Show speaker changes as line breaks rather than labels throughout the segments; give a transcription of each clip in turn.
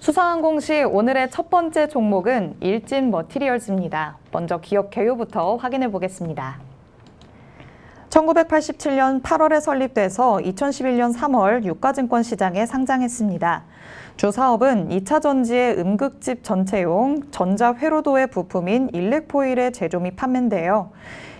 수서항공시 오늘의 첫 번째 종목은 일진 머티리얼즈입니다. 먼저 기업 개요부터 확인해 보겠습니다. 1987년 8월에 설립돼서 2011년 3월 유가증권 시장에 상장했습니다. 주 사업은 2차 전지의 음극집 전체용 전자회로도의 부품인 일렉포일의 제조 및 판매인데요.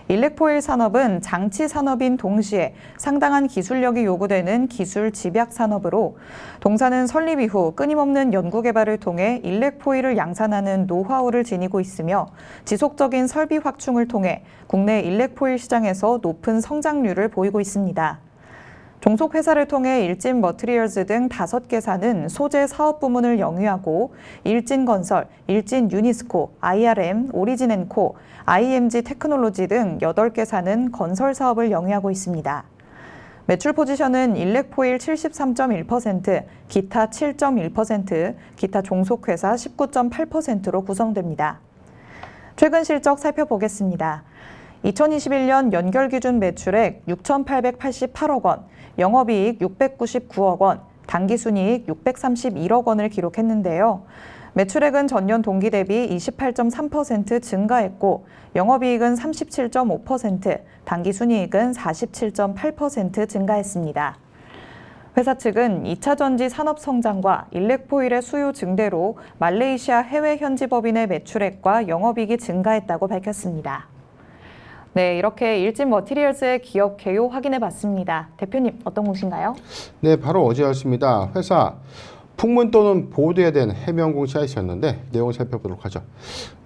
일렉포일 산업은 장치 산업인 동시에 상당한 기술력이 요구되는 기술 집약 산업으로 동사는 설립 이후 끊임없는 연구 개발을 통해 일렉포일을 양산하는 노하우를 지니고 있으며 지속적인 설비 확충을 통해 국내 일렉포일 시장에서 높은 성장률을 보이고 있습니다. 종속 회사를 통해 일진 머티리얼즈 등 5개사는 소재 사업 부문을 영위하고 일진건설, 일진 유니스코, IRM, 오리진앤코, IMG 테크놀로지 등 8개사는 건설 사업을 영위하고 있습니다. 매출 포지션은 일렉포일 73.1%, 기타 7.1%, 기타 종속회사 19.8%로 구성됩니다. 최근 실적 살펴보겠습니다. 2021년 연결기준 매출액 6,888억 원, 영업이익 699억 원, 당기순이익 631억 원을 기록했는데요. 매출액은 전년 동기 대비 28.3% 증가했고 영업이익은 37.5%, 당기순이익은 47.8% 증가했습니다. 회사 측은 2차 전지 산업 성장과 일렉포일의 수요 증대로 말레이시아 해외 현지 법인의 매출액과 영업이익이 증가했다고 밝혔습니다. 네, 이렇게 일진 머티리얼즈의 기업 개요 확인해 봤습니다. 대표님, 어떤 곳인가요?
네, 바로 어제였습니다. 회사 풍문 또는 보도에 대한 해명 공시가 있었는데 내용을 살펴보도록 하죠.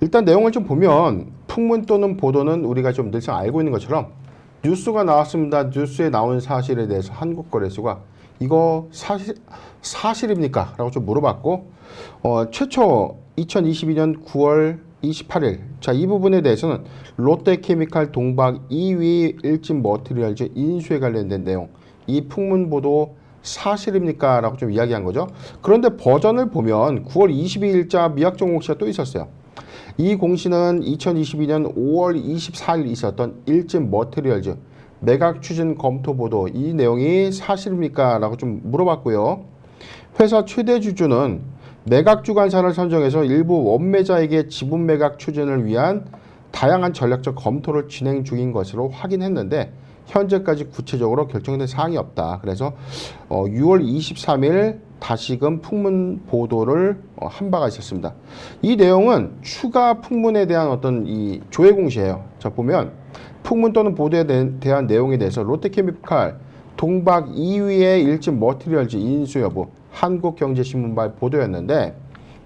일단 내용을 좀 보면 풍문 또는 보도는 우리가 좀 늘상 알고 있는 것처럼 뉴스가 나왔습니다. 뉴스에 나온 사실에 대해서 한국거래소가 이거 사실입니까? 라고 좀 물어봤고 최초 2022년 9월 28일 자, 이 부분에 대해서는 롯데케미칼 동박 2위 일진 머티리얼즈 인수에 관련된 내용 이 풍문 보도 사실입니까? 라고 좀 이야기한 거죠. 그런데 버전을 보면 9월 22일자 미약정 공시가 또 있었어요. 이 공시는 2022년 5월 24일 있었던 일진 머티리얼즈 매각 추진 검토 보도 이 내용이 사실입니까? 라고 좀 물어봤고요. 회사 최대 주주는 매각 주관사를 선정해서 일부 원매자에게 지분 매각 추진을 위한 다양한 전략적 검토를 진행 중인 것으로 확인했는데 현재까지 구체적으로 결정된 사항이 없다. 그래서 6월 23일 다시금 풍문 보도를 한 바가 있었습니다. 이 내용은 추가 풍문에 대한 어떤 이 조회 공시예요. 자, 보면 풍문 또는 보도에 대한 내용에 대해서 롯데케미칼 동박 2위의 일진 머티리얼즈 인수 여부 한국경제신문발 보도였는데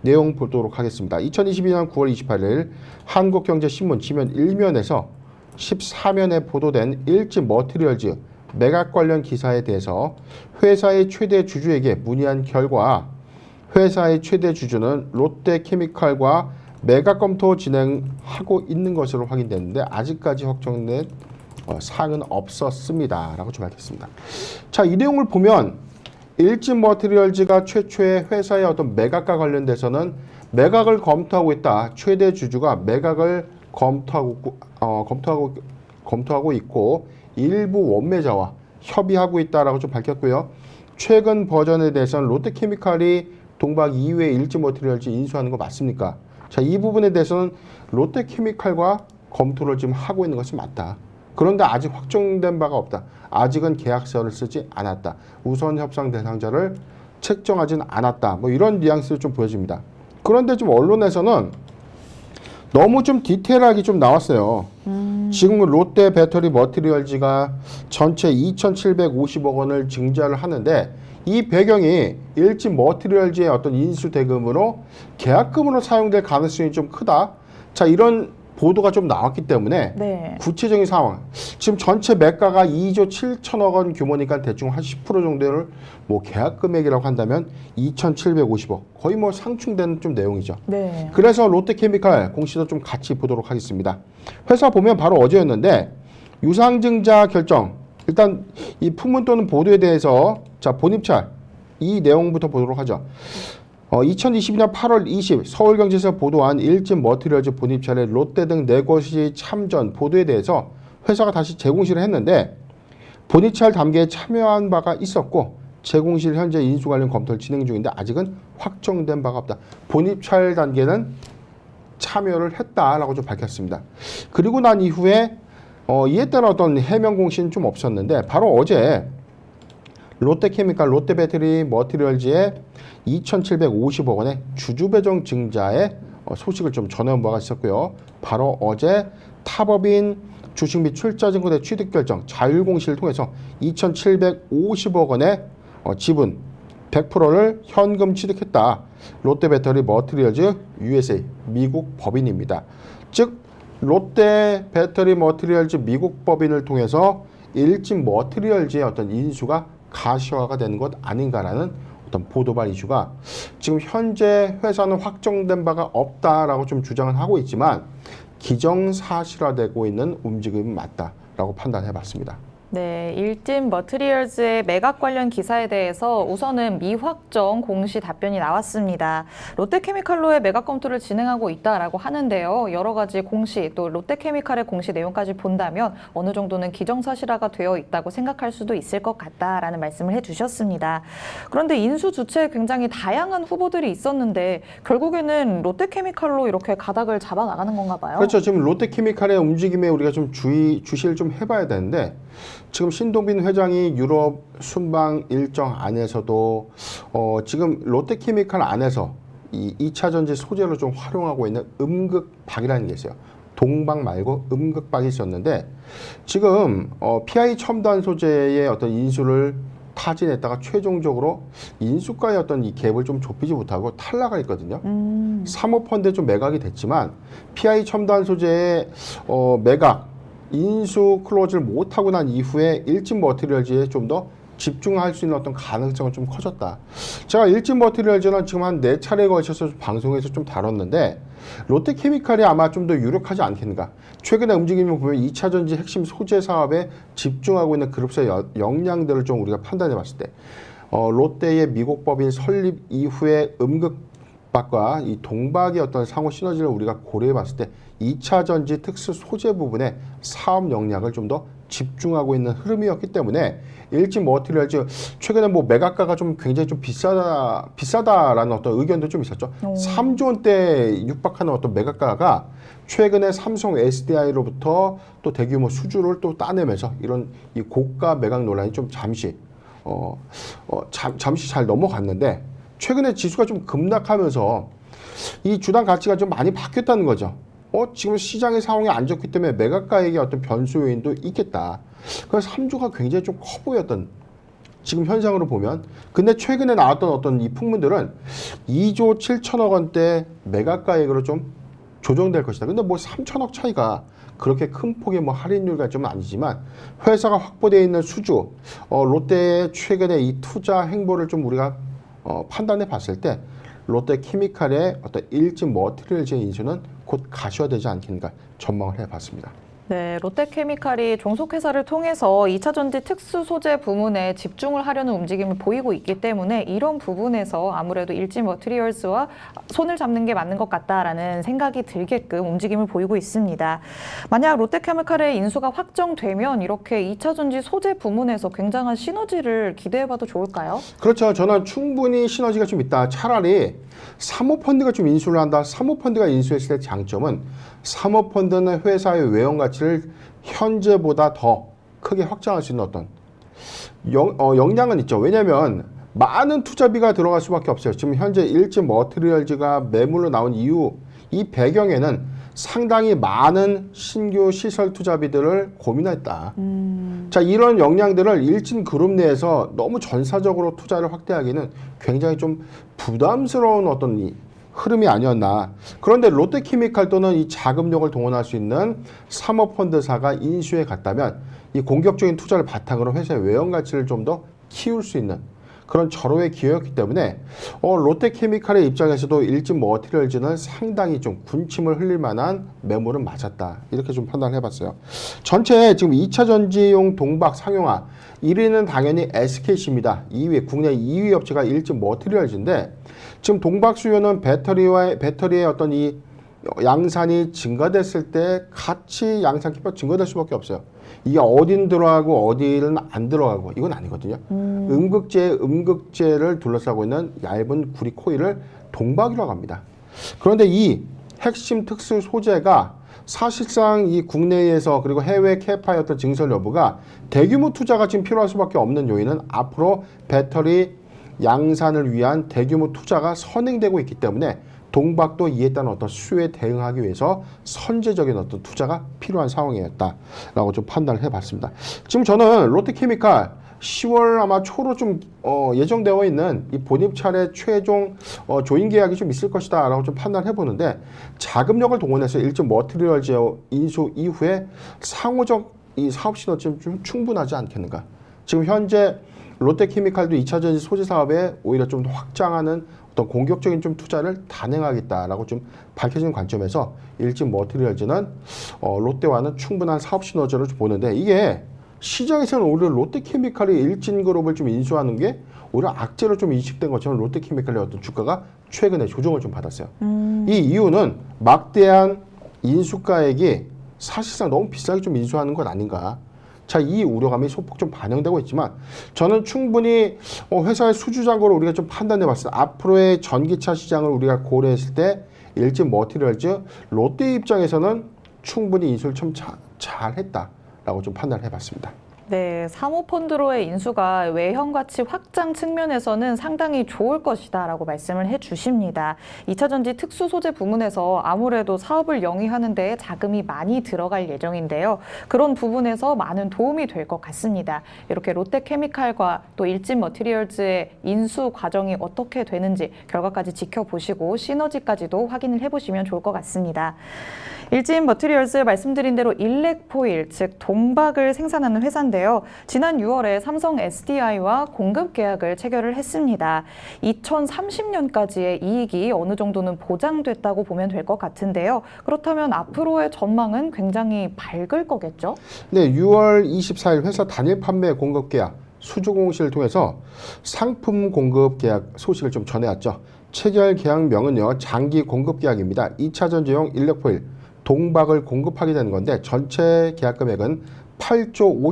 내용 보도록 하겠습니다. 2022년 9월 28일 한국경제신문 지면 1면에서 14면에 보도된 일진 머티리얼즈 매각 관련 기사에 대해서 회사의 최대 주주에게 문의한 결과 회사의 최대 주주는 롯데케미칼과 매각 검토 진행하고 있는 것으로 확인됐는데 아직까지 확정된 사항은 없었습니다. 라고 좀 밝혔습니다. 자, 이 내용을 보면 일진 머티리얼즈가 최초의 회사의 어떤 매각과 관련돼서는 매각을 검토하고 있다. 최대 주주가 매각을 검토하고 있고 일부 원매자와 협의하고 있다라고 좀 밝혔고요. 최근 버전에 대해서는 롯데케미칼이 동박 2위의 일진 머티리얼즈 인수하는 거 맞습니까? 자, 이 부분에 대해서는 롯데케미칼과 검토를 지금 하고 있는 것이 맞다. 그런데 아직 확정된 바가 없다. 아직은 계약서를 쓰지 않았다. 우선 협상 대상자를 책정하지는 않았다. 뭐 이런 뉘앙스를 좀 보여집니다. 그런데 좀 언론에서는 너무 좀 디테일하게 좀 나왔어요. 지금 롯데 배터리 머티리얼즈가 전체 2,750억 원을 증자를 하는데 이 배경이 일진 머티리얼즈의 어떤 인수 대금으로 계약금으로 사용될 가능성이 좀 크다. 자, 이런 보도가 좀 나왔기 때문에 네. 구체적인 상황 지금 전체 매가가 2조 7천억 원 규모니까 대충 한 10% 정도를 뭐 계약 금액이라고 한다면 2,750억 거의 뭐 상충되는 좀 내용이죠. 네. 그래서 롯데케미칼 공시도 좀 같이 보도록 하겠습니다. 회사 보면 바로 어제였는데 유상증자 결정 일단 이 풍문 또는 보도에 대해서 자 본입찰 이 내용부터 보도록 하죠. 2022년 8월 20일 서울경제에서 보도한 일진 머티리얼즈 본입찰에 롯데 등 4곳이 참전 보도에 대해서 회사가 다시 재공시를 했는데 본입찰 담계에 참여한 바가 있었고 제공실 현재 인수 관련 검토를 진행 중인데 아직은 확정된 바가 없다. 본입찰 단계는 참여를 했다라고 좀 밝혔습니다. 그리고 난 이후에 이에 따른 어떤 해명 공시는 좀 없었는데 바로 어제 롯데케미칼, 롯데배터리 머티리얼즈의 2,750억 원의 주주 배정 증자의 소식을 좀 전해온 바가 있었고요. 바로 어제 타법인 주식 및 출자증권의 취득 결정 자율 공시를 통해서 2,750억 원의 지분 100%를 현금 취득했다. 롯데배터리 머티리얼즈 USA 미국 법인입니다. 즉 롯데배터리 머티리얼즈 미국 법인을 통해서 일진 머티리얼즈의 어떤 인수가 가시화가 되는 것 아닌가라는 어떤 보도발 이슈가 지금 현재 회사는 확정된 바가 없다라고 좀 주장을 하고 있지만 기정사실화되고 있는 움직임이 맞다라고 판단해봤습니다.
네, 일진 머티리얼즈의 매각 관련 기사에 대해서 우선은 미확정 공시 답변이 나왔습니다. 롯데케미칼로의 매각 검토를 진행하고 있다라고 하는데요. 여러 가지 공시, 또 롯데케미칼의 공시 내용까지 본다면 어느 정도는 기정사실화가 되어 있다고 생각할 수도 있을 것 같다라는 말씀을 해주셨습니다. 그런데 인수 주체에 굉장히 다양한 후보들이 있었는데 결국에는 롯데케미칼로 이렇게 가닥을 잡아 나가는 건가 봐요.
그렇죠. 지금 롯데케미칼의 움직임에 우리가 좀 주시를 좀 해봐야 되는데 지금 신동빈 회장이 유럽 순방 일정 안에서도 지금 롯데케미칼 안에서 이 2차 전지 소재로 좀 활용하고 있는 음극박이라는 게 있어요. 동박 말고 음극박이 있었는데 지금 PI 첨단 소재의 어떤 인수를 타진했다가 최종적으로 인수가의 어떤 이 갭을 좀 좁히지 못하고 탈락을 했거든요. 사모펀드에 좀 매각이 됐지만 PI 첨단 소재의 매각 인수 클로즈를 못하고 난 이후에 일진 머티리얼즈에 좀 더 집중할 수 있는 어떤 가능성은 좀 커졌다. 제가 일진 머티리얼즈는 지금 한 4차례에 걸쳐서 방송에서 좀 다뤘는데 롯데케미칼이 아마 좀 더 유력하지 않겠는가. 최근에 움직임을 보면 2차 전지 핵심 소재 사업에 집중하고 있는 그룹사의 역량들을 좀 우리가 판단해 봤을 때 롯데의 미국 법인 설립 이후에 음극박과 이 동박의 어떤 상호 시너지를 우리가 고려해 봤을 때 2차 전지 특수 소재 부분에 사업 역량을 좀 더 집중하고 있는 흐름이었기 때문에 일진 머티리얼즈 최근에 뭐 매각가가 좀 굉장히 좀 비싸다라는 어떤 의견도 좀 있었죠. 3조 원대 육박하는 어떤 매각가가 최근에 삼성 SDI로부터 또 대규모 수주를 또 따내면서 이런 이 고가 매각 논란이 좀 잠시 잘 넘어갔는데 최근에 지수가 좀 급락하면서 이 주당 가치가 좀 많이 바뀌었다는 거죠. 지금 시장의 상황이 안 좋기 때문에 매각가에게 어떤 변수 요인도 있겠다. 그래서 3조가 굉장히 좀 커 보였던 지금 현상으로 보면 근데 최근에 나왔던 어떤 이 풍문들은 2조 7천억 원대 매각가액으로 좀 조정될 것이다. 근데 뭐 3천억 차이가 그렇게 큰 폭의 뭐 할인율가 좀 아니지만 회사가 확보되어 있는 수주, 롯데의 최근의 이 투자 행보를 좀 우리가 판단해 봤을 때 롯데케미칼의 어떤 일진 머티리얼즈의 인수는 곧 가시화되지 않겠는가 전망을 해봤습니다.
네, 롯데케미칼이 종속회사를 통해서 2차 전지 특수 소재 부문에 집중을 하려는 움직임을 보이고 있기 때문에 이런 부분에서 아무래도 일진 머티리얼즈와 손을 잡는 게 맞는 것 같다라는 생각이 들게끔 움직임을 보이고 있습니다. 만약 롯데케미칼의 인수가 확정되면 이렇게 2차 전지 소재 부문에서 굉장한 시너지를 기대해봐도 좋을까요?
그렇죠. 저는 충분히 시너지가 좀 있다. 차라리 사모펀드가 좀 인수를 한다. 사모펀드가 인수했을 때 장점은 사모펀드는 회사의 외형 가치를 현재보다 더 크게 확장할 수 있는 어떤 역량은 있죠. 왜냐하면 많은 투자비가 들어갈 수밖에 없어요. 지금 현재 일진 머티리얼즈가 매물로 나온 이유 이 배경에는 상당히 많은 신규 시설 투자비들을 고민했다. 자, 이런 역량들을 일진 그룹 내에서 너무 전사적으로 투자를 확대하기는 굉장히 좀 부담스러운 어떤 이 흐름이 아니었나. 그런데 롯데케미칼 또는 이 자금력을 동원할 수 있는 사모펀드사가 인수해 갔다면 이 공격적인 투자를 바탕으로 회사의 외형 가치를 좀 더 키울 수 있는 그런 절호의 기회였기 때문에 롯데케미칼의 입장에서도 일진 머티리얼즈는 상당히 좀 군침을 흘릴 만한 매물은 맞았다. 이렇게 좀 판단을 해봤어요. 전체 지금 2차 전지용 동박 상용화 1위는 당연히 SKC입니다. 2위 국내 2위 업체가 일진 머티리얼즈인데 지금 동박 수요는 배터리의 어떤 이 양산이 증가됐을 때 같이 양산 키가 증가될 수밖에 없어요. 이게 어딘 들어가고 어디는 안 들어가고 이건 아니거든요. 음극재를 둘러싸고 있는 얇은 구리 코일을 동박이라고 합니다. 그런데 이 핵심 특수 소재가 사실상 이 국내에서 그리고 해외 캐파의 어떤 증설 여부가 대규모 투자가 지금 필요할 수밖에 없는 요인은 앞으로 배터리 양산을 위한 대규모 투자가 선행되고 있기 때문에 동박도 이에 따른 어떤 수요에 대응하기 위해서 선제적인 어떤 투자가 필요한 상황이었다라고 좀 판단을 해봤습니다. 지금 저는 롯데케미칼 10월 아마 초로 좀 예정되어 있는 이 본입 차례 최종 조인 계약이 좀 있을 것이다라고 좀 판단해 보는데 자금력을 동원해서 일정 머티리얼즈 인수 이후에 상호적 이 사업 시너지는 좀 충분하지 않겠는가. 지금 현재 롯데케미칼도 2차 전지 소재 사업에 오히려 좀 더 확장하는 어떤 공격적인 좀 투자를 단행하겠다라고 좀 밝혀진 관점에서 일진 머티리얼즈는 롯데와는 충분한 사업 시너지를 좀 보는데 이게 시장에서는 오히려 롯데케미칼이 일진그룹을 좀 인수하는 게 오히려 악재로 좀 인식된 것처럼 롯데케미칼의 어떤 주가가 최근에 조정을 좀 받았어요. 이 이유는 막대한 인수가액이 사실상 너무 비싸게 좀 인수하는 것 아닌가. 자, 이 우려감이 소폭 좀 반영되고 있지만 저는 충분히 회사의 수주장고를 우리가 좀 판단해 봤을 때 앞으로의 전기차 시장을 우리가 고려했을 때 일진 머티리얼즈 롯데 입장에서는 충분히 인수를 좀 잘했다라고 좀 판단을 해봤습니다.
네, 사모펀드로의 인수가 외형 가치 확장 측면에서는 상당히 좋을 것이다라고 말씀을 해주십니다. 2차 전지 특수 소재 부문에서 아무래도 사업을 영위하는 데 자금이 많이 들어갈 예정인데요. 그런 부분에서 많은 도움이 될 것 같습니다. 이렇게 롯데케미칼과 또 일진 머티리얼즈의 인수 과정이 어떻게 되는지 결과까지 지켜보시고 시너지까지도 확인을 해보시면 좋을 것 같습니다. 일진 머티리얼즈 말씀드린 대로 일렉포일, 즉 동박을 생산하는 회사인데요. 지난 6월에 삼성 SDI와 공급 계약을 체결을 했습니다. 2030년까지의 이익이 어느 정도는 보장됐다고 보면 될 것 같은데요. 그렇다면 앞으로의 전망은 굉장히 밝을 거겠죠?
네, 6월 24일 회사 단일 판매 공급 계약 수주 공시를 통해서 상품 공급 계약 소식을 좀 전해왔죠. 체결 계약명은요, 장기 공급 계약입니다. 2차 전지용 일렉포일 동박을 공급하게 되는 건데 전체 계약 금액은 8조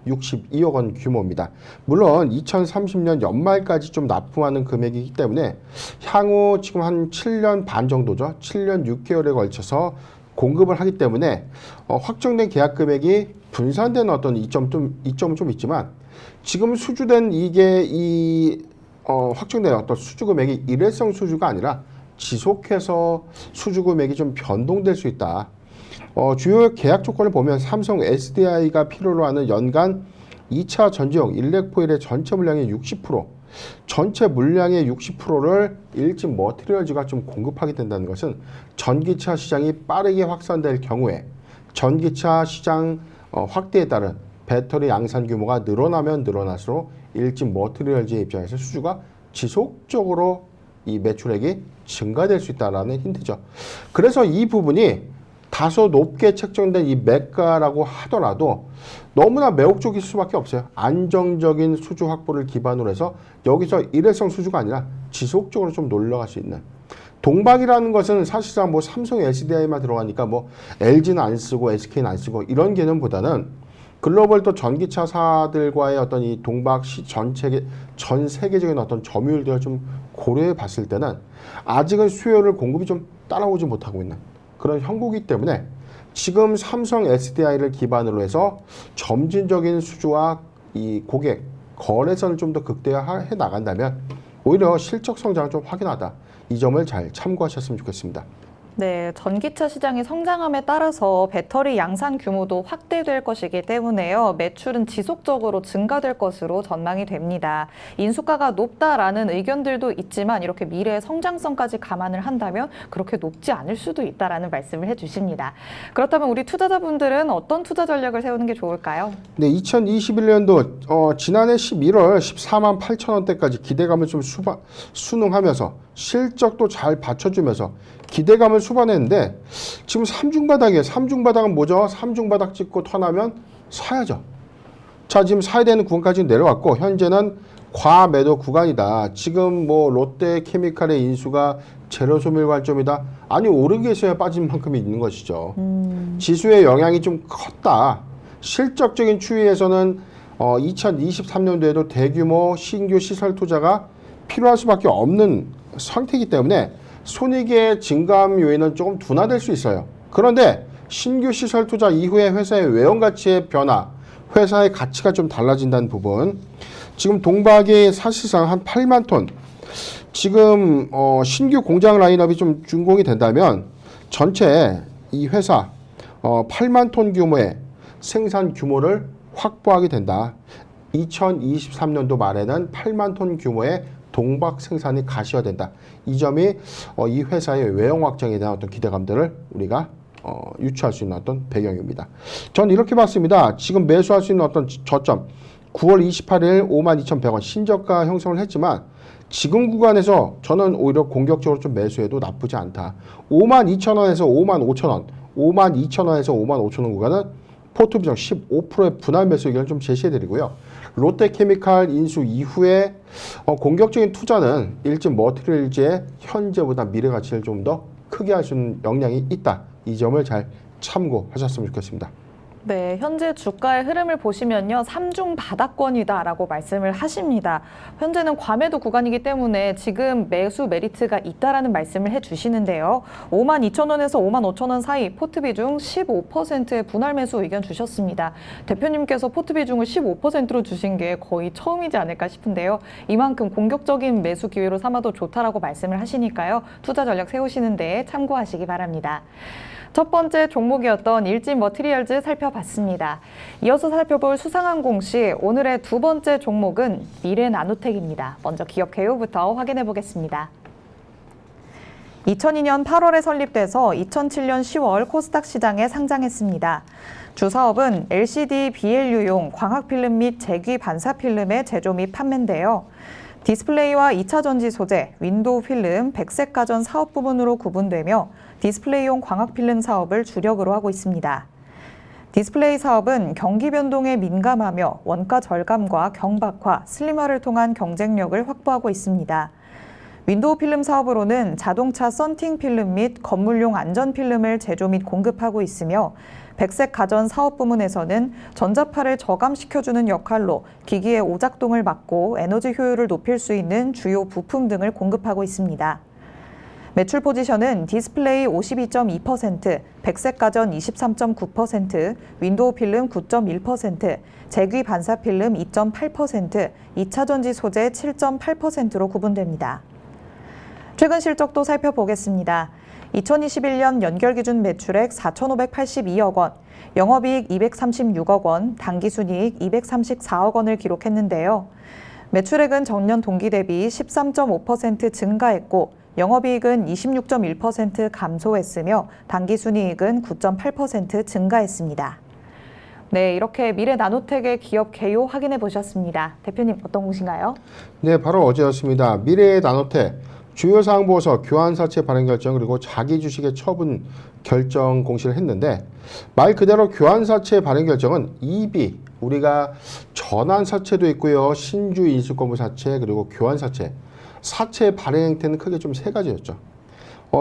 5,262억 원 규모입니다. 물론 2030년 연말까지 좀 납품하는 금액이기 때문에 향후 지금 한 7년 반 정도죠. 7년 6개월에 걸쳐서 공급을 하기 때문에 확정된 계약 금액이 분산된 어떤 이점은 좀 있지만 지금 수주된 이게 확정된 어떤 수주 금액이 일회성 수주가 아니라 지속해서 수주 금액이 좀 변동될 수 있다. 주요 계약 조건을 보면 삼성 SDI가 필요로 하는 연간 2차 전지용 일렉포일의 전체 물량의 60%, 전체 물량의 60%를 일진 머티리얼즈가 좀 공급하게 된다는 것은 전기차 시장이 빠르게 확산될 경우에 전기차 시장 확대에 따른 배터리 양산 규모가 늘어나면 늘어날수록 일진 머티리얼즈의 입장에서 수주가 지속적으로 이 매출액이 증가될 수 있다는 힌트죠. 그래서 이 부분이 다소 높게 책정된 이 매가라고 하더라도 너무나 매혹적일 수밖에 없어요. 안정적인 수주 확보를 기반으로 해서 여기서 일회성 수주가 아니라 지속적으로 좀 놀러갈 수 있는. 동박이라는 것은 사실상 뭐 삼성 SDI만 들어가니까 뭐 LG는 안 쓰고 SK는 안 쓰고 이런 개념보다는 글로벌 또 전기차사들과의 어떤 이 동박 전 세계적인 어떤 점유율들을 좀 고려해 봤을 때는 아직은 수요를 공급이 좀 따라오지 못하고 있는 그런 형국이기 때문에 지금 삼성 SDI를 기반으로 해서 점진적인 수주와 이 고객 거래선을 좀 더 극대화해 나간다면 오히려 실적 성장을 좀 확인하다. 이 점을 잘 참고하셨으면 좋겠습니다.
네, 전기차 시장의 성장함에 따라서 배터리 양산 규모도 확대될 것이기 때문에요. 매출은 지속적으로 증가될 것으로 전망이 됩니다. 인수가가 높다라는 의견들도 있지만 이렇게 미래의 성장성까지 감안을 한다면 그렇게 높지 않을 수도 있다라는 말씀을 해주십니다. 그렇다면 우리 투자자분들은 어떤 투자 전략을 세우는 게 좋을까요?
네, 2021년도 지난해 11월 14만 8천 원대까지 기대감을 좀 순응하면서 실적도 잘 받쳐주면서 기대감을 수반했는데 지금 삼중바닥이에요. 삼중바닥은 뭐죠? 삼중바닥 찍고 턴하면 사야죠. 자, 지금 사야 되는 구간까지 내려왔고 현재는 과매도 구간이다. 지금 뭐 롯데케미칼의 인수가 제로소멸 관점이다. 아니 오르기 위해서야 빠진 만큼이 있는 것이죠. 지수의 영향이 좀 컸다. 실적적인 추이에서는 2023년도에도 대규모 신규 시설 투자가 필요할 수밖에 없는 상태이기 때문에 손익의 증감 요인은 조금 둔화될 수 있어요. 그런데 신규 시설 투자 이후에 회사의 외형 가치의 변화, 회사의 가치가 좀 달라진다는 부분. 지금 동박이 사실상 한 8만 톤. 지금 신규 공장 라인업이 좀 준공이 된다면 전체 이 회사 8만 톤 규모의 생산 규모를 확보하게 된다. 2023년도 말에는 8만 톤 규모의 동박 생산이 가시화된다. 이 점이 이 회사의 외형 확장에 대한 어떤 기대감들을 우리가 유추할 수 있는 어떤 배경입니다. 전 이렇게 봤습니다. 지금 매수할 수 있는 어떤 저점 9월 28일 52,100원 신저가 형성을 했지만 지금 구간에서 저는 오히려 공격적으로 좀 매수해도 나쁘지 않다. 52,000원에서 55,000원, 52,000원에서 55,000원 구간은 포트 비중 15%의 분할 매수 의견을 좀 제시해드리고요. 롯데케미칼 인수 이후에 공격적인 투자는 일진 머티리얼즈의 현재보다 미래 가치를 좀 더 크게 할 수 있는 역량이 있다. 이 점을 잘 참고하셨으면 좋겠습니다.
네, 현재 주가의 흐름을 보시면요. 3중 바닥권이다라고 말씀을 하십니다. 현재는 과매도 구간이기 때문에 지금 매수 메리트가 있다라는 말씀을 해주시는데요. 52,000원에서 55,000원 사이 포트 비중 15%의 분할 매수 의견 주셨습니다. 대표님께서 포트 비중을 15%로 주신 게 거의 처음이지 않을까 싶은데요. 이만큼 공격적인 매수 기회로 삼아도 좋다라고 말씀을 하시니까요. 투자 전략 세우시는데 참고하시기 바랍니다. 첫 번째 종목이었던 일진 머티리얼즈 살펴봤습니다. 이어서 살펴볼 수상항공시 오늘의 두 번째 종목은 미래나노텍입니다. 먼저 기업 개요부터 확인해 보겠습니다. 2002년 8월에 설립돼서 2007년 10월 코스닥 시장에 상장했습니다. 주 사업은 LCD BLU용 광학필름 및 제귀 반사필름의 제조 및 판매인데요. 디스플레이와 2차 전지 소재, 윈도우 필름, 백색 가전 사업 부문으로 구분되며 디스플레이용 광학필름 사업을 주력으로 하고 있습니다. 디스플레이 사업은 경기 변동에 민감하며 원가 절감과 경박화, 슬림화를 통한 경쟁력을 확보하고 있습니다. 윈도우 필름 사업으로는 자동차 썬팅 필름 및 건물용 안전 필름을 제조 및 공급하고 있으며 백색 가전 사업 부문에서는 전자파를 저감시켜주는 역할로 기기의 오작동을 막고 에너지 효율을 높일 수 있는 주요 부품 등을 공급하고 있습니다. 매출 포지션은 디스플레이 52.2%, 백색 가전 23.9%, 윈도우 필름 9.1%, 제귀 반사 필름 2.8%, 2차 전지 소재 7.8%로 구분됩니다. 최근 실적도 살펴보겠습니다. 2021년 연결 기준 매출액 4,582억 원, 영업이익 236억 원, 당기순이익 234억 원을 기록했는데요. 매출액은 전년 동기 대비 13.5% 증가했고 영업이익은 26.1% 감소했으며 당기순이익은 9.8% 증가했습니다. 네, 이렇게 미래나노텍의 기업 개요 확인해 보셨습니다. 대표님 어떤 곳인가요?
네, 바로 어제였습니다. 미래나노텍 주요 사항 보고서 교환사채 발행 결정 그리고 자기 주식의 처분 결정 공시를 했는데 말 그대로 교환사채 발행 결정은 EB 우리가 전환사채도 있고요. 신주 인수권부사채 그리고 교환사채 사채 발행 형태는 크게 좀 세 가지였죠.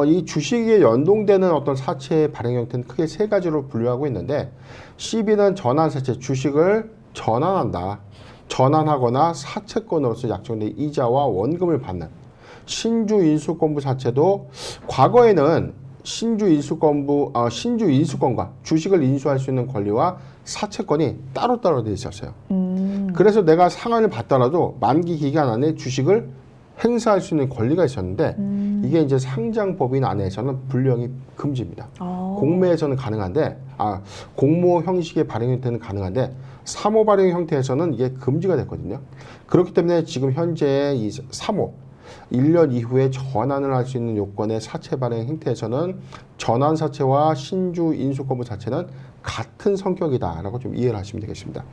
이 주식에 연동되는 어떤 사채 발행 형태는 크게 세 가지로 분류하고 있는데 CB는 전환사채 주식을 전환한다. 전환하거나 사채권으로서 약정된 이자와 원금을 받는 신주 인수권부 사채도 과거에는 신주 인수권과 주식을 인수할 수 있는 권리와 사채권이 따로따로 되어 있었어요. 그래서 내가 상한을 받더라도 만기 기간 안에 주식을 행사할 수 있는 권리가 있었는데 이게 이제 상장법인 안에서는 분류형이 금지입니다. 공매에서는 가능한데 공모 형식의 발행 형태는 가능한데 사모 발행 형태에서는 이게 금지가 됐거든요. 그렇기 때문에 지금 현재 이 사모 1년 이후에 전환을 할 수 있는 요건의 사채 발행 형태에서는 전환사채와 신주 인수권부 사채는 같은 성격이다라고 좀 이해를 하시면 되겠습니다.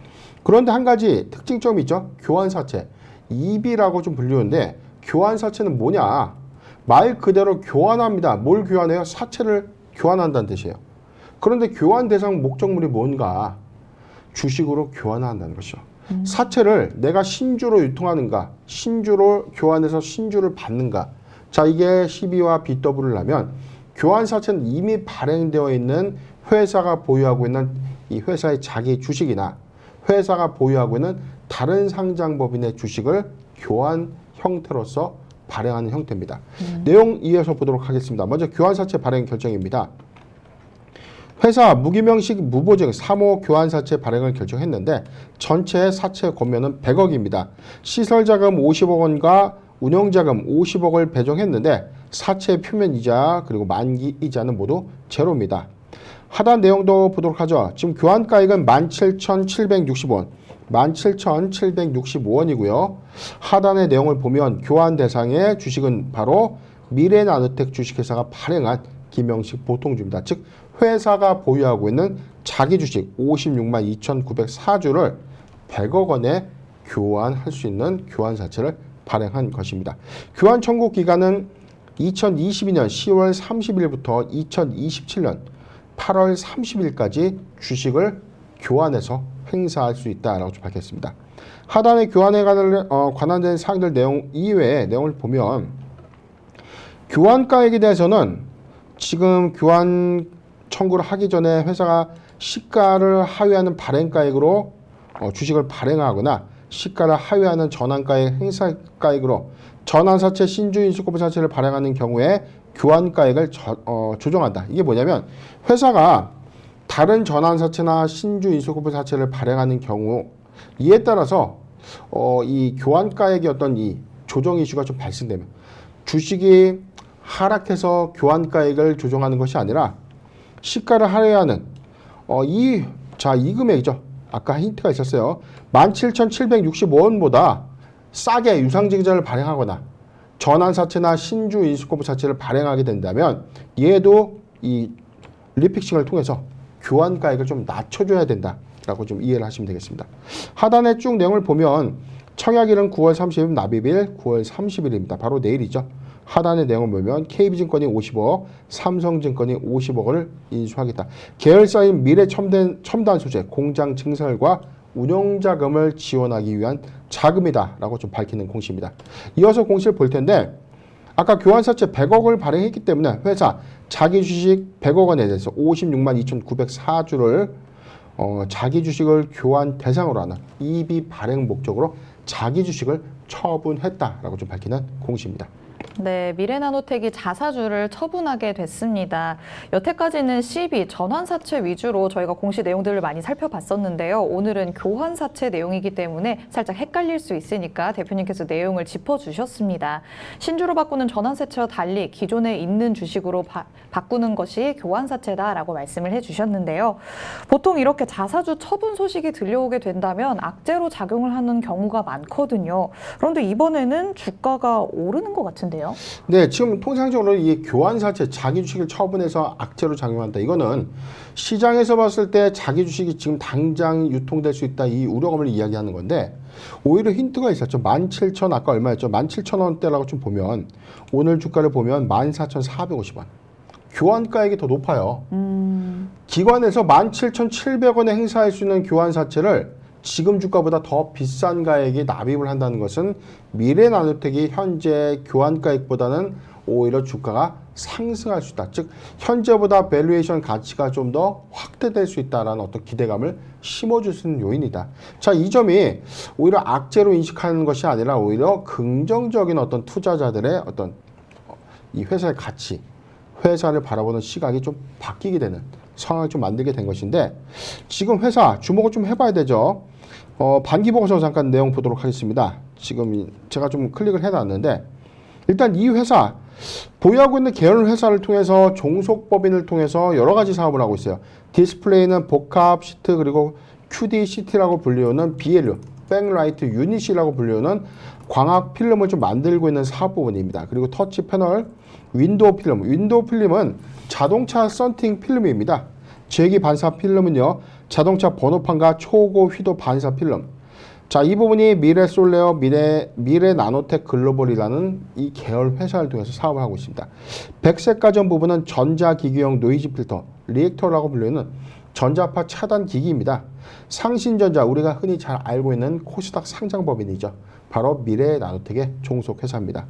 그런데 한 가지 특징점이 있죠. 교환사채, EB라고 좀 불리는데 교환사채는 뭐냐? 말 그대로 교환합니다. 뭘 교환해요? 사채를 교환한다는 뜻이에요. 그런데 교환 대상 목적물이 뭔가? 주식으로 교환한다는 것이죠. 사채를 내가 신주로 유통하는가, 신주로 교환해서 신주를 받는가. 자, 이게 CB와 BW를 하면 교환사채는 이미 발행되어 있는 회사가 보유하고 있는 이 회사의 자기 주식이나 회사가 보유하고 있는 다른 상장법인의 주식을 교환 형태로서 발행하는 형태입니다. 내용 이어서 보도록 하겠습니다. 먼저 교환사채 발행 결정입니다. 회사 무기명식 무보증 3호 교환사채 발행을 결정했는데 전체 사채 권면은 100억입니다. 시설자금 50억 원과 운영자금 50억을 배정했는데 사채 표면이자 그리고 만기 이자는 모두 제로입니다. 하단 내용도 보도록 하죠. 지금 교환가액은 17,760원, 17,765원이고요. 하단의 내용을 보면 교환 대상의 주식은 바로 미래나노텍 주식회사가 발행한 기명식 보통주입니다. 즉 회사가 보유하고 있는 자기 주식 56만 2,904주를 100억 원에 교환할 수 있는 교환사채를 발행한 것입니다. 교환 청구 기간은 2022년 10월 30일부터 2027년 8월 30일까지 주식을 교환해서 행사할 수 있다라고 밝혔습니다. 하단의 교환에 관련된 사항들 내용 이외의 내용을 보면 교환가액에 대해서는 지금 교환 청구를 하기 전에 회사가 시가를 하회하는 발행가액으로 주식을 발행하거나 시가를 하회하는 전환가액 행사가액으로 전환사채 신주인수급사채를 발행하는 경우에 교환가액을 조정한다. 이게 뭐냐면 회사가 다른 전환사채나 신주인수급사채를 발행하는 경우 이에 따라서 이 교환가액의 어떤 이 조정 이슈가 좀 발생되면 주식이 하락해서 교환가액을 조정하는 것이 아니라 시가를 하회하는 이 금액이죠. 아까 힌트가 있었어요. 17,765원보다 싸게 유상증자를 발행하거나 전환사채나 신주인수급사채를 발행하게 된다면 얘도 이 리픽싱을 통해서 교환가액을 좀 낮춰줘야 된다라고 좀 이해를 하시면 되겠습니다. 하단에 쭉 내용을 보면 청약일은 9월 30일, 납입일 9월 30일입니다. 바로 내일이죠. 하단의 내용을 보면 KB증권이 50억, 삼성증권이 50억을 인수하겠다. 계열사인 미래첨단 소재, 공장 증설과 운영자금을 지원하기 위한 자금이다라고 좀 밝히는 공시입니다. 이어서 공시를 볼 텐데 아까 교환사채 100억을 발행했기 때문에 회사 자기 주식 100억 원에 대해서 56만 2,904주를 자기 주식을 교환 대상으로 하는 이비 발행 목적으로 자기 주식을 처분했다라고 좀 밝히는 공시입니다.
네, 미래나노텍이 자사주를 처분하게 됐습니다. 여태까지는 CB, 전환사채 위주로 저희가 공시 내용들을 많이 살펴봤었는데요. 오늘은 교환사채 내용이기 때문에 살짝 헷갈릴 수 있으니까 대표님께서 내용을 짚어주셨습니다. 신주로 바꾸는 전환사채와 달리 기존에 있는 주식으로 바꾸는 것이 교환사채다라고 말씀을 해주셨는데요. 보통 이렇게 자사주 처분 소식이 들려오게 된다면 악재로 작용을 하는 경우가 많거든요. 그런데 이번에는 주가가 오르는 것 같은데요.
네, 지금 통상적으로 이 교환사채 자기 주식을 처분해서 악재로 작용한다. 이거는 시장에서 봤을 때 자기 주식이 지금 당장 유통될 수 있다. 이 우려감을 이야기하는 건데 오히려 힌트가 있었죠. 17,000 아까 얼마였죠? 17,000원대라고 좀 보면 오늘 주가를 보면 14,450원. 교환가액이 더 높아요. 기관에서 17,700원에 행사할 수 있는 교환사채를 지금 주가보다 더 비싼 가액에 납입을 한다는 것은 미래나노텍이 현재 교환가액보다는 오히려 주가가 상승할 수 있다. 즉 현재보다 밸류에이션 가치가 좀 더 확대될 수 있다는 어떤 기대감을 심어줄 수 있는 요인이다. 자, 이 점이 오히려 악재로 인식하는 것이 아니라 오히려 긍정적인 어떤 투자자들의 어떤 이 회사의 가치, 회사를 바라보는 시각이 좀 바뀌게 되는 상황을 좀 만들게 된 것인데 지금 회사 주목을 좀 해봐야 되죠. 반기보고서 잠깐 내용 보도록 하겠습니다. 지금 제가 좀 클릭을 해놨는데 일단 이 회사 보유하고 있는 계열 회사를 통해서 종속법인을 통해서 여러 가지 사업을 하고 있어요. 디스플레이는 복합 시트 그리고 QD-CT라고 불리우는 BLU, 백라이트 유닛이라고 불리우는 광학 필름을 좀 만들고 있는 사업 부분입니다. 그리고 터치 패널, 윈도우 필름. 윈도우 필름은 자동차 썬팅 필름입니다. 제기 반사 필름은요. 자동차 번호판과 초고 휘도 반사 필름. 자, 이 부분이 미래솔레어, 미래나노텍 글로벌이라는 이 계열 회사를 통해서 사업을 하고 있습니다. 백색 가전 부분은 전자기기용 노이즈 필터, 리액터라고 불리는 전자파 차단 기기입니다. 상신전자, 우리가 흔히 잘 알고 있는 코스닥 상장법인이죠. 바로 미래나노텍의 종속 회사입니다.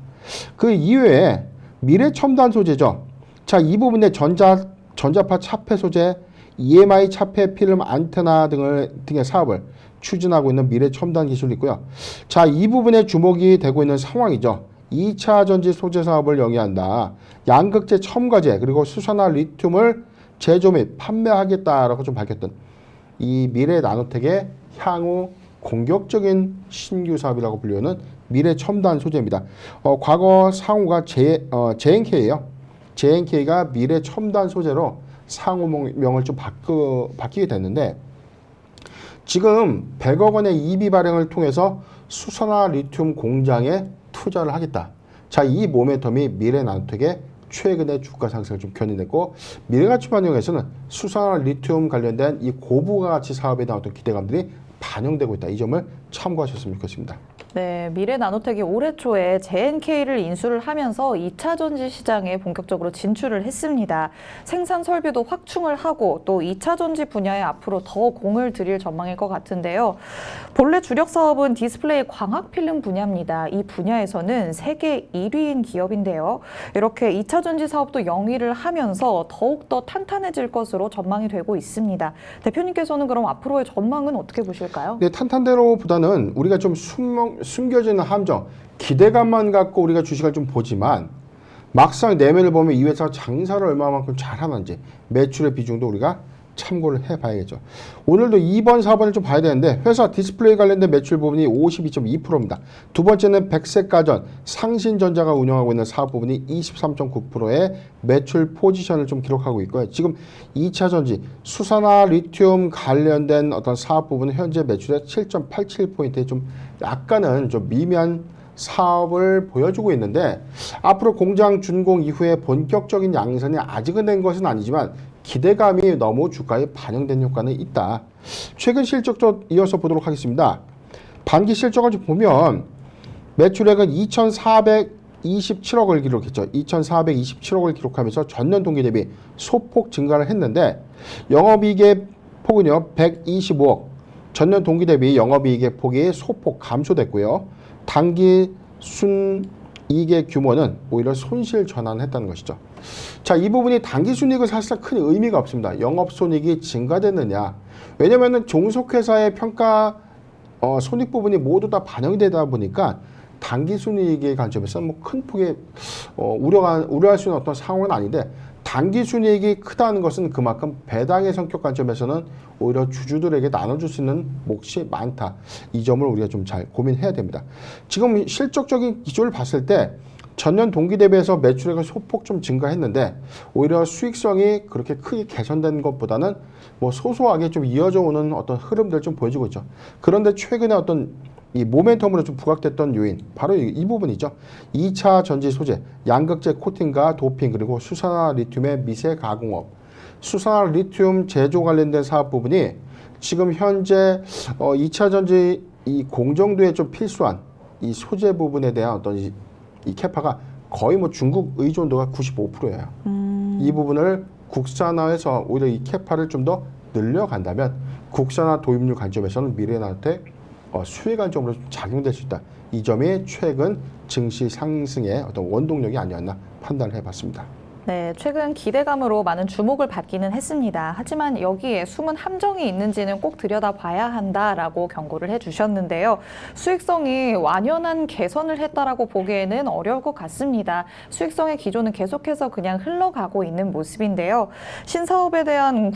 그 이외에 미래첨단 소재죠. 자, 이 부분에 전자파 차폐 소재, EMI 차폐 필름 안테나 등의 사업을 추진하고 있는 미래 첨단 기술이 있고요. 자, 이 부분에 주목이 되고 있는 상황이죠. 2차 전지 소재 사업을 영위한다. 양극재 첨가제 그리고 수산화 리튬을 제조 및 판매하겠다라고 좀 밝혔던 이 미래 나노텍의 향후 공격적인 신규 사업이라고 불리는 미래 첨단 소재입니다. 과거 상호가 JNK예요. JNK가 미래 첨단 소재로 상호명을 좀 바뀌게 됐는데 지금 100억 원의 EB 발행을 통해서 수산화 리튬 공장에 투자를 하겠다. 자, 이 모멘텀이 미래 나노텍의 최근의 주가 상승을 좀 견인했고 미래가치 반영에서는 수산화 리튬 관련된 이 고부가 가치 사업에 대한 어떤 기대감들이 반영되고 있다. 이 점을 참고하셨으면 좋겠습니다.
네, 미래 나노텍이 올해 초에 JNK를 인수를 하면서 2차 전지 시장에 본격적으로 진출을 했습니다. 생산 설비도 확충을 하고 또 2차 전지 분야에 앞으로 더 공을 들일 전망일 것 같은데요. 본래 주력 사업은 디스플레이 광학 필름 분야입니다. 이 분야에서는 세계 1위인 기업인데요. 이렇게 2차 전지 사업도 영위를 하면서 더욱더 탄탄해질 것으로 전망이 되고 있습니다. 대표님께서는 그럼 앞으로의 전망은 어떻게 보실까요?
네, 탄탄대로보다는 우리가 좀 숨겨지는 함정, 기대감만 갖고 우리가 주식을 좀 보지만 막상 내면을 보면 이 회사가 장사를 얼마만큼 잘하는지 매출의 비중도 우리가 참고를 해봐야겠죠. 오늘도 2번, 4번을 좀 봐야 되는데 회사 디스플레이 관련된 매출 부분이 52.2%입니다. 두 번째는 백색가전, 상신전자가 운영하고 있는 사업 부분이 23.9%의 매출 포지션을 좀 기록하고 있고요. 지금 2차 전지, 수산화 리튬 관련된 어떤 사업 부분은 현재 매출의 7.87%에 좀 약간은 좀 미미한 사업을 보여주고 있는데 앞으로 공장 준공 이후에 본격적인 양산이 아직은 된 것은 아니지만 기대감이 너무 주가에 반영된 효과는 있다. 최근 실적도 이어서 보도록 하겠습니다. 반기 실적을 좀 보면 매출액은 2,427억을 기록했죠. 2,427억을 기록하면서 전년 동기 대비 소폭 증가를 했는데 영업이익의 폭은요 125억. 전년 동기 대비 영업이익의 폭이 소폭 감소됐고요. 단기 순이익의 규모는 오히려 손실 전환했다는 것이죠. 자, 이 부분이 단기 순이익은 사실상 큰 의미가 없습니다. 영업손익이 증가됐느냐. 왜냐하면 종속회사의 평가 손익 부분이 모두 다 반영이 되다 보니까 단기 순이익의 관점에서 뭐 큰 폭의 우려할 수 있는 어떤 상황은 아닌데 단기 순이익이 크다는 것은 그만큼 배당의 성격 관점에서는 오히려 주주들에게 나눠줄 수 있는 몫이 많다. 이 점을 우리가 좀 잘 고민해야 됩니다. 지금 실적적인 기조를 봤을 때 전년 동기 대비해서 매출액이 소폭 좀 증가했는데 오히려 수익성이 그렇게 크게 개선된 것보다는 뭐 소소하게 좀 이어져 오는 어떤 흐름들 좀 보여주고 있죠. 그런데 최근에 어떤 이 모멘텀으로 좀 부각됐던 요인 바로 이 부분이죠. 2차 전지 소재, 양극재 코팅과 도핑 그리고 수산화 리튬의 미세 가공업, 수산화 리튬 제조 관련된 사업 부분이 지금 현재 2차 전지 이 공정도에 좀 필수한 이 소재 부분에 대한 어떤 이 캐파가 거의 뭐 중국 의존도가 95%예요. 이 부분을 국산화해서 오히려 이 캐파를 좀 더 늘려간다면 국산화 도입률 관점에서는 미래나노텍 수혜 관점으로 작용될 수 있다. 이 점이 최근 증시 상승의 어떤 원동력이 아니었나 판단을 해봤습니다.
네, 최근 기대감으로 많은 주목을 받기는 했습니다. 하지만 여기에 숨은 함정이 있는지는 꼭 들여다봐야 한다라고 경고를 해주셨는데요. 수익성이 완연한 개선을 했다라고 보기에는 어려울 것 같습니다. 수익성의 기조는 계속해서 그냥 흘러가고 있는 모습인데요. 신사업에 대한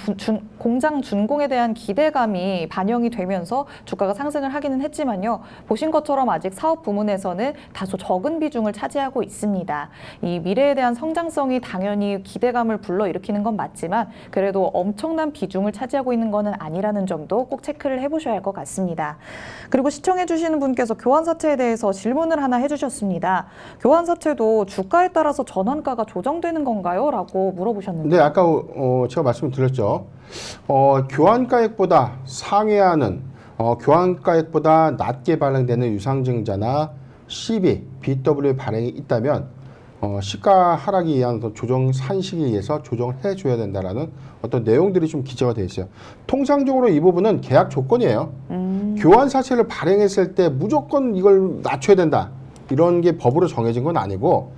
공장 준공에 대한 기대감이 반영이 되면서 주가가 상승을 하기는 했지만요. 보신 것처럼 아직 사업 부문에서는 다소 적은 비중을 차지하고 있습니다. 이 미래에 대한 성장성이 당연히 기대감을 불러일으키는 건 맞지만 그래도 엄청난 비중을 차지하고 있는 것은 아니라는 점도 꼭 체크를 해보셔야 할 것 같습니다. 그리고 시청해주시는 분께서 교환사채에 대해서 질문을 하나 해주셨습니다. 교환사채도 주가에 따라서 전환가가 조정되는 건가요? 라고 물어보셨는데.
네, 아까 제가 말씀드렸죠. 교환가액보다 상회하는 교환가액보다 낮게 발행되는 유상증자나 CB, BW 발행이 있다면 시가 하락에 의한 조정 산식에 의해서 조정을 해줘야 된다라는 어떤 내용들이 좀 기재가 되어 있어요. 통상적으로 이 부분은 계약 조건이에요. 교환 사채를 발행했을 때 무조건 이걸 낮춰야 된다. 이런 게 법으로 정해진 건 아니고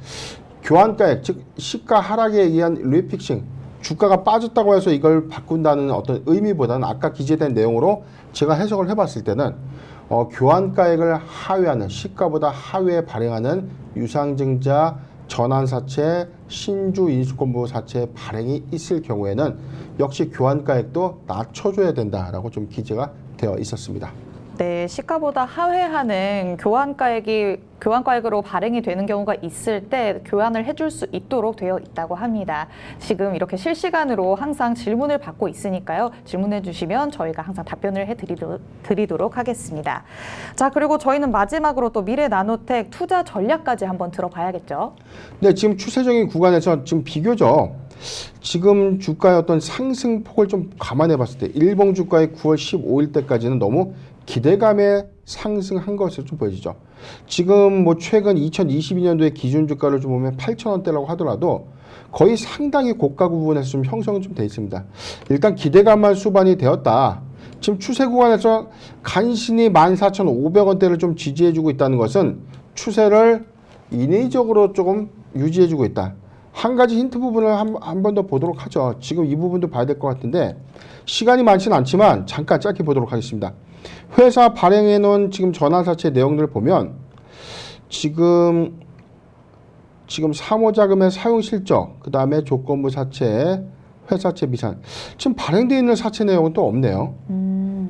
교환가액, 즉 시가 하락에 의한 리픽싱, 주가가 빠졌다고 해서 이걸 바꾼다는 어떤 의미보다는 아까 기재된 내용으로 제가 해석을 해봤을 때는 교환가액을 하회하는 시가보다 하회에 발행하는 유상증자 전환사채 신주 인수권부 사채 발행이 있을 경우에는 역시 교환가액도 낮춰줘야 된다라고 좀 기재가 되어 있었습니다.
네, 시가보다 하회하는 교환가액으로 발행이 되는 경우가 있을 때 교환을 해줄 수 있도록 되어 있다고 합니다. 지금 이렇게 실시간으로 항상 질문을 받고 있으니까요. 질문해 주시면 저희가 항상 답변을 해드리도록 하겠습니다. 자, 그리고 저희는 마지막으로 또 미래나노텍 투자 전략까지 한번 들어봐야겠죠.
네, 지금 추세적인 구간에서 지금 비교적 지금 주가의 어떤 상승폭을 좀 감안해 봤을 때 일봉 주가의 9월 15일 때까지는 너무 기대감에 상승한 것으로 좀 보여지죠. 지금 뭐 최근 2022년도의 기준 주가를 좀 보면 8,000원대라고 하더라도 거의 상당히 고가 부분에서 좀 형성이 좀 돼 있습니다. 일단 기대감만 수반이 되었다. 지금 추세 구간에서 간신히 14,500원대를 좀 지지해주고 있다는 것은 추세를 인위적으로 조금 유지해주고 있다. 한 가지 힌트 부분을 한 번 더 보도록 하죠. 지금 이 부분도 봐야 될 것 같은데 시간이 많지는 않지만 잠깐 짧게 보도록 하겠습니다. 회사 발행해 놓은 지금 전환사채 내용들을 보면 지금 사모자금의 사용 실적, 그 다음에 조건부 사채, 회사채 미산. 지금 발행되어 있는 사채 내용은 또 없네요.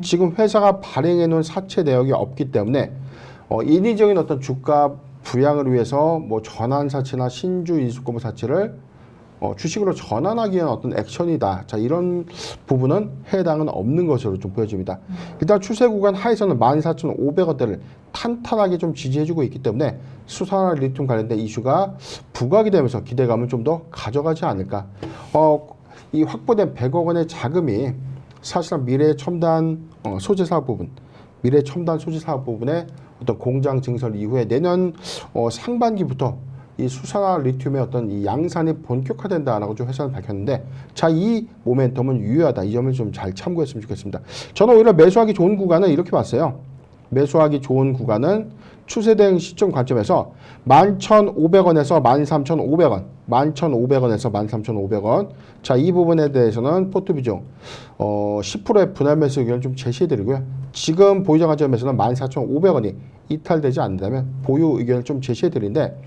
지금 회사가 발행해 놓은 사채 내역이 없기 때문에 인위적인 어떤 주가 부양을 위해서 뭐 전환사채나 신주 인수권부 사채를 주식으로 전환하기 위한 어떤 액션이다. 자, 이런 부분은 해당은 없는 것으로 좀 보여집니다. 일단 추세 구간 하에서는 14,500원대를 탄탄하게 좀 지지해주고 있기 때문에 수산화 리튬 관련된 이슈가 부각이 되면서 기대감을 좀 더 가져가지 않을까. 이 확보된 100억 원의 자금이 사실상 미래 첨단 소재 사업 부분, 미래 첨단 소재 사업 부분의 어떤 공장 증설 이후에 내년 상반기부터 이 수산화 리튬의 어떤 이 양산이 본격화된다라고 좀 회사는 밝혔는데, 자, 이 모멘텀은 유효하다. 이 점을 좀 잘 참고했으면 좋겠습니다. 저는 오히려 매수하기 좋은 구간은 이렇게 봤어요. 매수하기 좋은 구간은 추세 대응 시점 관점에서 11,500원에서 13,500원, 11,500원에서 13,500원. 자, 이 부분에 대해서는 포트 비중 10%의 분할 매수 의견을 좀 제시해드리고요. 지금 보유자 관점에서는 14,500원이 이탈되지 않는다면 보유 의견을 좀 제시해드리는데,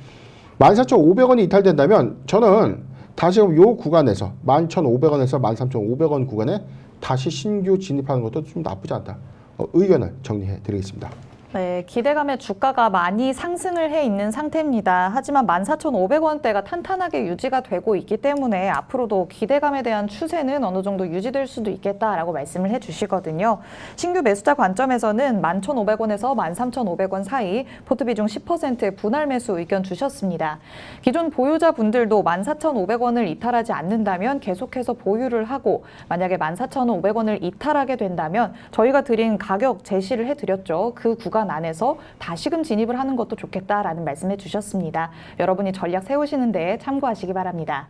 14,500원이 이탈된다면 저는 다시금 요 구간에서 11,500원에서 13,500원 구간에 다시 신규 진입하는 것도 좀 나쁘지 않다. 의견을 정리해 드리겠습니다.
네, 기대감에 주가가 많이 상승을 해 있는 상태입니다. 하지만 14,500원대가 탄탄하게 유지가 되고 있기 때문에 앞으로도 기대감에 대한 추세는 어느 정도 유지될 수도 있겠다라고 말씀을 해주시거든요. 신규 매수자 관점에서는 11,500원에서 13,500원 사이 포트 비중 10%의 분할 매수 의견 주셨습니다. 기존 보유자분들도 14,500원을 이탈하지 않는다면 계속해서 보유를 하고, 만약에 14,500원을 이탈하게 된다면 저희가 드린 가격 제시를 해드렸죠. 그 구간 안에서 다시금 진입을 하는 것도 좋겠다라는 말씀해 주셨습니다. 여러분이 전략 세우시는데 참고하시기 바랍니다.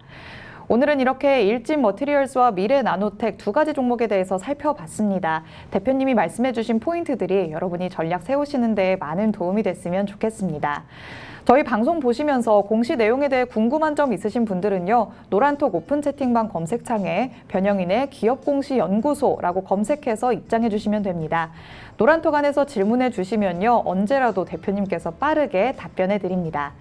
오늘은 이렇게 일진 머티리얼스와 미래나노텍 두 가지 종목에 대해서 살펴봤습니다. 대표님이 말씀해 주신 포인트들이 여러분이 전략 세우시는데 많은 도움이 됐으면 좋겠습니다. 저희 방송 보시면서 공시 내용에 대해 궁금한 점 있으신 분들은요, 노란톡 오픈 채팅방 검색창에 변영인의 기업공시연구소라고 검색해서 입장해 주시면 됩니다. 노란톡 안에서 질문해 주시면요, 언제라도 대표님께서 빠르게 답변해 드립니다.